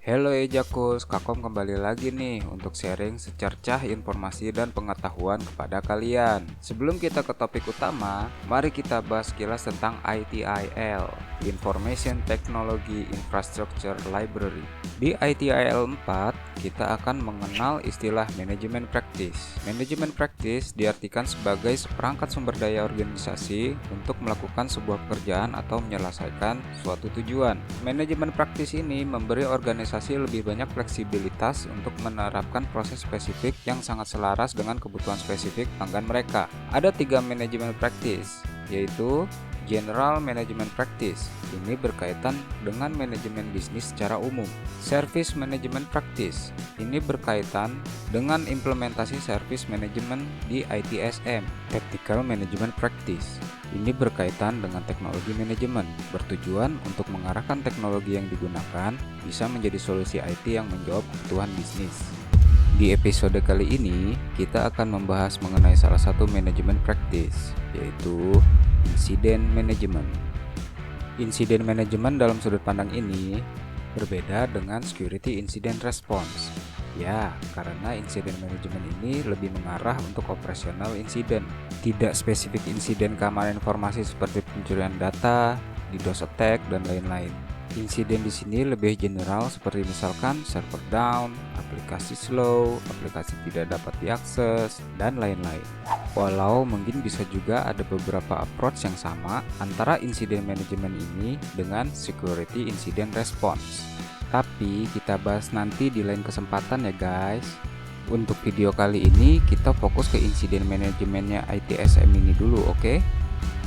Halo Ejakus, Kakom kembali lagi nih untuk sharing secercah informasi dan pengetahuan kepada kalian. Sebelum kita ke topik utama, mari kita bahas sekilas tentang ITIL, Information Technology Infrastructure Library. Di ITIL 4, kita akan mengenal istilah Management Practice. Management Practice diartikan sebagai seperangkat sumber daya organisasi untuk melakukan sebuah pekerjaan atau menyelesaikan suatu tujuan. Manajemen Practice ini memberi organisasi lebih banyak fleksibilitas untuk menerapkan proses spesifik yang sangat selaras dengan kebutuhan spesifik pelanggan mereka. Ada 3 manajemen practice, yaitu General Management Practice. Ini berkaitan dengan manajemen bisnis secara umum. Service Management Practice. Ini berkaitan dengan implementasi service management di ITSM. Tactical Management Practice. Ini berkaitan dengan teknologi manajemen, bertujuan untuk mengarahkan teknologi yang digunakan bisa menjadi solusi IT yang menjawab kebutuhan bisnis. Di episode kali ini, kita akan membahas mengenai salah satu manajemen practice, yaitu Incident Management. Incident Management dalam sudut pandang ini berbeda dengan Security Incident Response. Ya, karena insiden manajemen ini lebih mengarah untuk operasional insiden, tidak spesifik insiden keamanan informasi seperti pencurian data, DDoS attack, dan lain-lain. Insiden di sini lebih general seperti misalkan server down, aplikasi slow, aplikasi tidak dapat diakses, dan lain-lain. Walau mungkin bisa juga ada beberapa approach yang sama antara insiden manajemen ini dengan security incident response. Tapi kita bahas nanti di lain kesempatan ya guys. Untuk video kali ini kita fokus ke insiden manajemennya ITSM ini dulu, oke?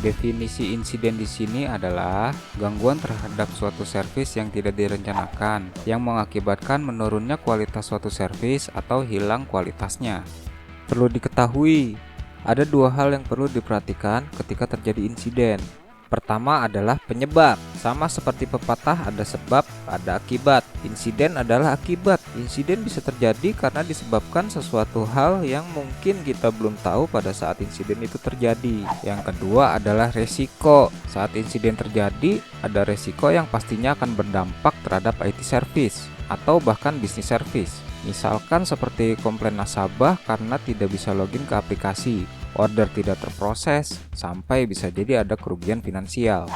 Definisi insiden di sini adalah gangguan terhadap suatu service yang tidak direncanakan, yang mengakibatkan menurunnya kualitas suatu service atau hilang kualitasnya. Perlu diketahui, ada 2 hal yang perlu diperhatikan ketika terjadi insiden. Pertama adalah penyebab. Sama seperti pepatah, ada sebab, ada akibat. Insiden adalah akibat. Insiden bisa terjadi karena disebabkan sesuatu hal yang mungkin kita belum tahu pada saat insiden itu terjadi. Yang kedua adalah resiko. Saat insiden terjadi, ada resiko yang pastinya akan berdampak terhadap IT service atau bahkan bisnis service. Misalkan seperti komplain nasabah karena tidak bisa login ke aplikasi, order tidak terproses, sampai bisa jadi ada kerugian finansial.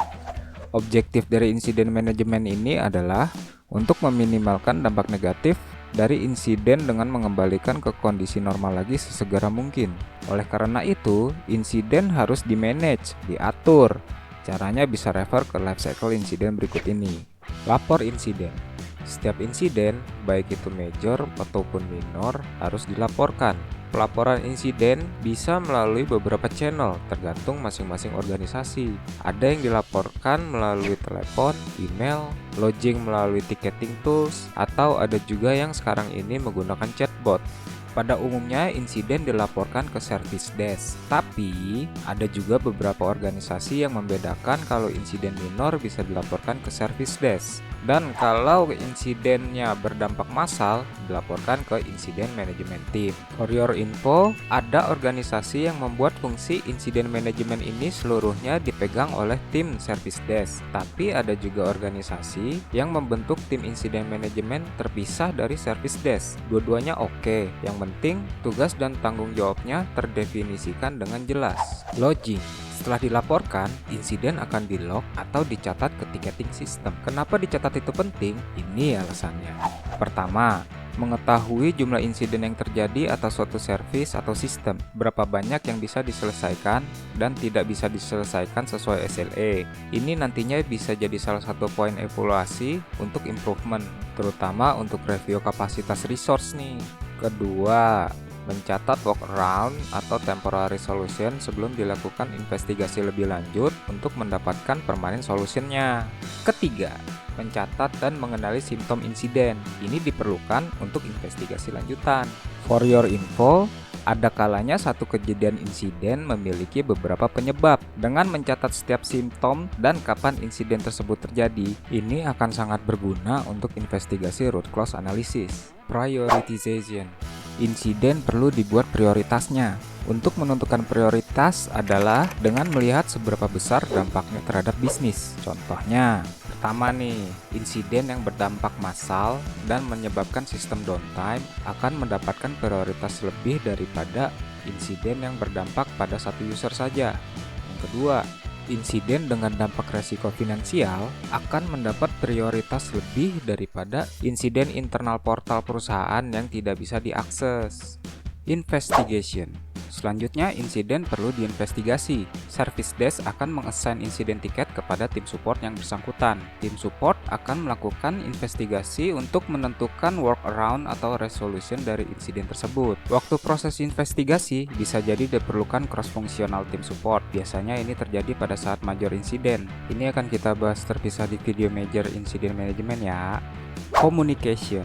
Objektif dari insiden manajemen ini adalah untuk meminimalkan dampak negatif dari insiden dengan mengembalikan ke kondisi normal lagi sesegera mungkin. Oleh karena itu, insiden harus di-manage, diatur. Caranya bisa refer ke life cycle insiden berikut ini. Lapor insiden. Setiap insiden, baik itu major ataupun minor, harus dilaporkan. Pelaporan insiden bisa melalui beberapa channel, tergantung masing-masing organisasi. Ada yang dilaporkan melalui telepon, email, login melalui ticketing tools, atau ada juga yang sekarang ini menggunakan chatbot. Pada umumnya insiden dilaporkan ke service desk, tapi ada juga beberapa organisasi yang membedakan kalau insiden minor bisa dilaporkan ke service desk, dan kalau insidennya berdampak massal dilaporkan ke insiden management team. For your info, ada organisasi yang membuat fungsi insiden management ini seluruhnya dipegang oleh tim service desk, tapi ada juga organisasi yang membentuk tim insiden management terpisah dari service desk. Dua-duanya oke, yang penting tugas dan tanggung jawabnya terdefinisikan dengan jelas. Logging. Setelah dilaporkan, insiden akan di-log atau dicatat ke ticketing system. Kenapa dicatat itu penting? Ini alasannya. Pertama, mengetahui jumlah insiden yang terjadi atas suatu service atau sistem, berapa banyak yang bisa diselesaikan dan tidak bisa diselesaikan sesuai SLA. Ini nantinya bisa jadi salah satu poin evaluasi untuk improvement, terutama untuk review kapasitas resource nih. Kedua, mencatat workaround atau temporary solution sebelum dilakukan investigasi lebih lanjut untuk mendapatkan permanent solutionnya. Ketiga, mencatat dan mengenali simptom insiden. Ini diperlukan untuk investigasi lanjutan. For your info, ada kalanya satu kejadian insiden memiliki beberapa penyebab. Dengan mencatat setiap simptom dan kapan insiden tersebut terjadi, ini akan sangat berguna untuk investigasi root cause analysis. Prioritization. insiden perlu dibuat prioritasnya. Untuk menentukan prioritas adalah dengan melihat seberapa besar dampaknya terhadap bisnis. Contohnya, pertama nih, insiden yang berdampak massal dan menyebabkan sistem downtime akan mendapatkan prioritas lebih daripada insiden yang berdampak pada satu user saja. Yang kedua, insiden dengan dampak resiko finansial akan mendapat prioritas lebih daripada insiden internal portal perusahaan yang tidak bisa diakses. Investigation. Selanjutnya, insiden perlu diinvestigasi. Service Desk akan mengassign insiden tiket kepada tim support yang bersangkutan. Tim support akan melakukan investigasi untuk menentukan workaround atau resolution dari insiden tersebut. Waktu proses investigasi bisa jadi diperlukan cross-functional tim support. Biasanya ini terjadi pada saat major insiden. Ini akan kita bahas terpisah di video major incident management ya. Communication.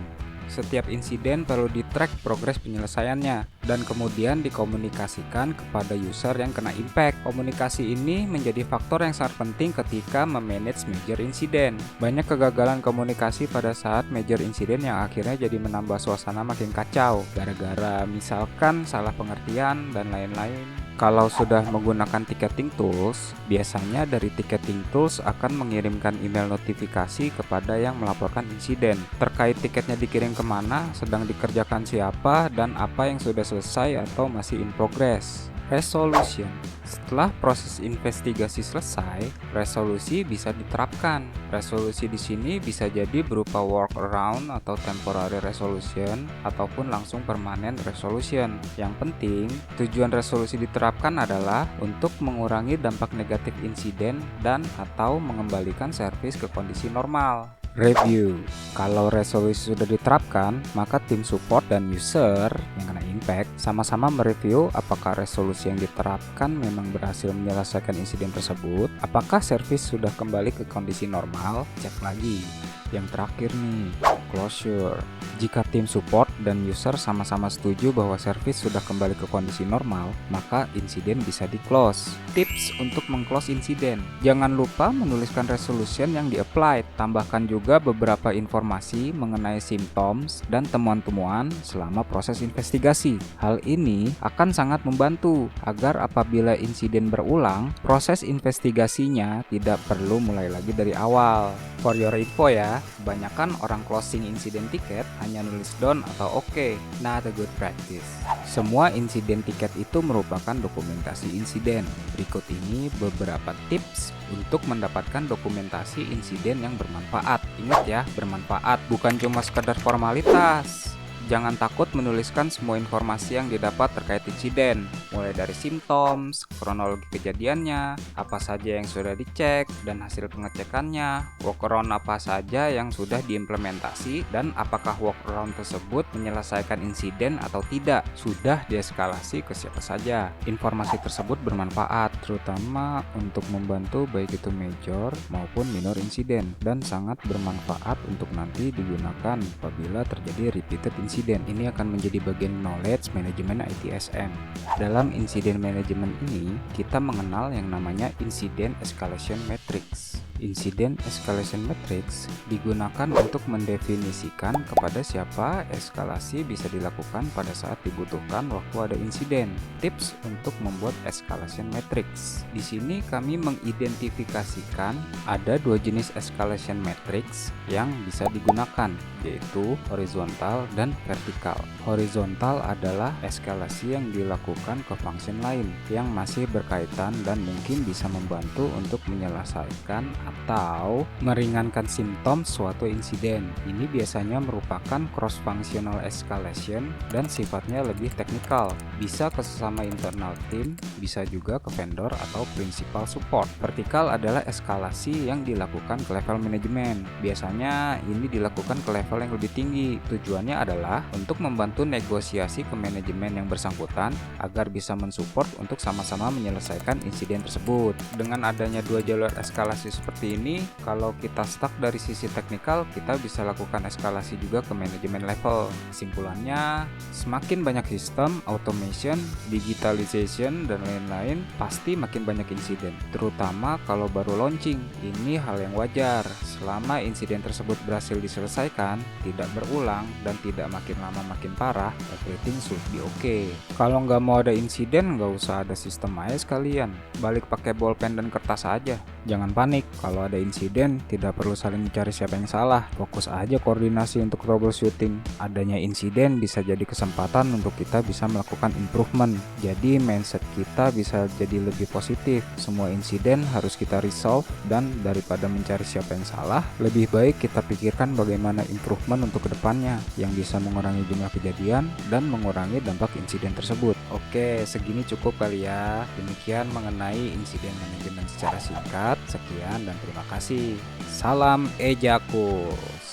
Setiap insiden perlu di-track progres penyelesaiannya dan kemudian dikomunikasikan kepada user yang kena impact. Komunikasi ini menjadi faktor yang sangat penting ketika memanage major insiden. Banyak kegagalan komunikasi pada saat major insiden yang akhirnya jadi menambah suasana makin kacau gara-gara misalkan salah pengertian dan lain-lain. Kalau sudah menggunakan ticketing tools, biasanya dari ticketing tools akan mengirimkan email notifikasi kepada yang melaporkan insiden terkait tiketnya dikirim kemana, sedang dikerjakan siapa, dan apa yang sudah selesai atau masih in progress. Resolution. Setelah proses investigasi selesai, resolusi bisa diterapkan. Resolusi di sini bisa jadi berupa workaround atau temporary resolution ataupun langsung permanent resolution. Yang penting, tujuan resolusi diterapkan adalah untuk mengurangi dampak negatif insiden dan atau mengembalikan servis ke kondisi normal. Review. Kalau resolusi sudah diterapkan, maka tim support dan user yang kena impact sama-sama mereview apakah resolusi yang diterapkan memang berhasil menyelesaikan insiden tersebut, apakah servis sudah kembali ke kondisi normal. Cek lagi. Yang terakhir nih, closure. Jika tim support dan user sama-sama setuju bahwa servis sudah kembali ke kondisi normal, maka insiden bisa di-close. Tips untuk meng-close insiden. Jangan lupa menuliskan resolution yang di-apply. Tambahkan juga beberapa informasi mengenai symptoms dan temuan-temuan selama proses investigasi. Hal ini akan sangat membantu agar apabila insiden berulang, proses investigasinya tidak perlu mulai lagi dari awal. For your info ya, kebanyakan orang closing insiden tiket hanya nulis done atau oke, not a good practice. Semua insiden tiket itu merupakan dokumentasi insiden. Berikut ini beberapa tips untuk mendapatkan dokumentasi insiden yang bermanfaat. Ingat ya, bermanfaat, bukan cuma sekedar formalitas. Jangan takut menuliskan semua informasi yang didapat terkait insiden, mulai dari simptoms, kronologi kejadiannya, apa saja yang sudah dicek, dan hasil pengecekannya, workaround apa saja yang sudah diimplementasi, dan apakah workaround tersebut menyelesaikan insiden atau tidak, sudah dieskalasi ke siapa saja. Informasi tersebut bermanfaat, terutama untuk membantu baik itu major maupun minor insiden, dan sangat bermanfaat untuk nanti digunakan apabila terjadi repeated insiden. Ini akan menjadi bagian knowledge management ITSM. Dalam insiden management ini, kita mengenal yang namanya Incident Escalation Matrix. Incident Escalation Matrix digunakan untuk mendefinisikan kepada siapa eskalasi bisa dilakukan pada saat dibutuhkan waktu ada insiden. Tips untuk membuat Escalation Matrix. Di sini kami mengidentifikasikan ada dua jenis Escalation Matrix yang bisa digunakan, yaitu horizontal dan vertikal. Horizontal adalah eskalasi yang dilakukan ke function lain yang masih berkaitan dan mungkin bisa membantu untuk menyelesaikan atau meringankan simptom suatu insiden. Ini biasanya merupakan cross-functional escalation dan sifatnya lebih teknikal. Bisa ke sesama internal tim, bisa juga ke vendor atau principal support. Vertikal adalah eskalasi yang dilakukan ke level manajemen. Biasanya ini dilakukan ke level yang lebih tinggi. Tujuannya adalah untuk membantu negosiasi ke manajemen yang bersangkutan agar bisa mensupport untuk sama-sama menyelesaikan insiden tersebut. Dengan adanya dua jalur eskalasi seperti seperti ini, kalau kita stuck dari sisi teknikal, kita bisa lakukan eskalasi juga ke manajemen level. Kesimpulannya, semakin banyak sistem, automation, digitalization, dan lain-lain, pasti makin banyak insiden. Terutama kalau baru launching, ini hal yang wajar. Selama insiden tersebut berhasil diselesaikan, tidak berulang, dan tidak makin lama makin parah, everything should be okay. Kalau nggak mau ada insiden, nggak usah ada sistem aja sekalian. Balik pakai bolpen dan kertas aja. Jangan panik, kalau ada insiden, tidak perlu saling mencari siapa yang salah. Fokus aja koordinasi untuk troubleshooting. Adanya insiden bisa jadi kesempatan untuk kita bisa melakukan improvement. Jadi mindset kita bisa jadi lebih positif. Semua insiden harus kita resolve, dan daripada mencari siapa yang salah, lebih baik kita pikirkan bagaimana improvement untuk kedepannya yang bisa mengurangi jumlah kejadian dan mengurangi dampak insiden tersebut. Oke, segini cukup kali ya. Demikian mengenai insiden manajemen secara singkat. Sekian dan terima kasih. Salam Ejakus.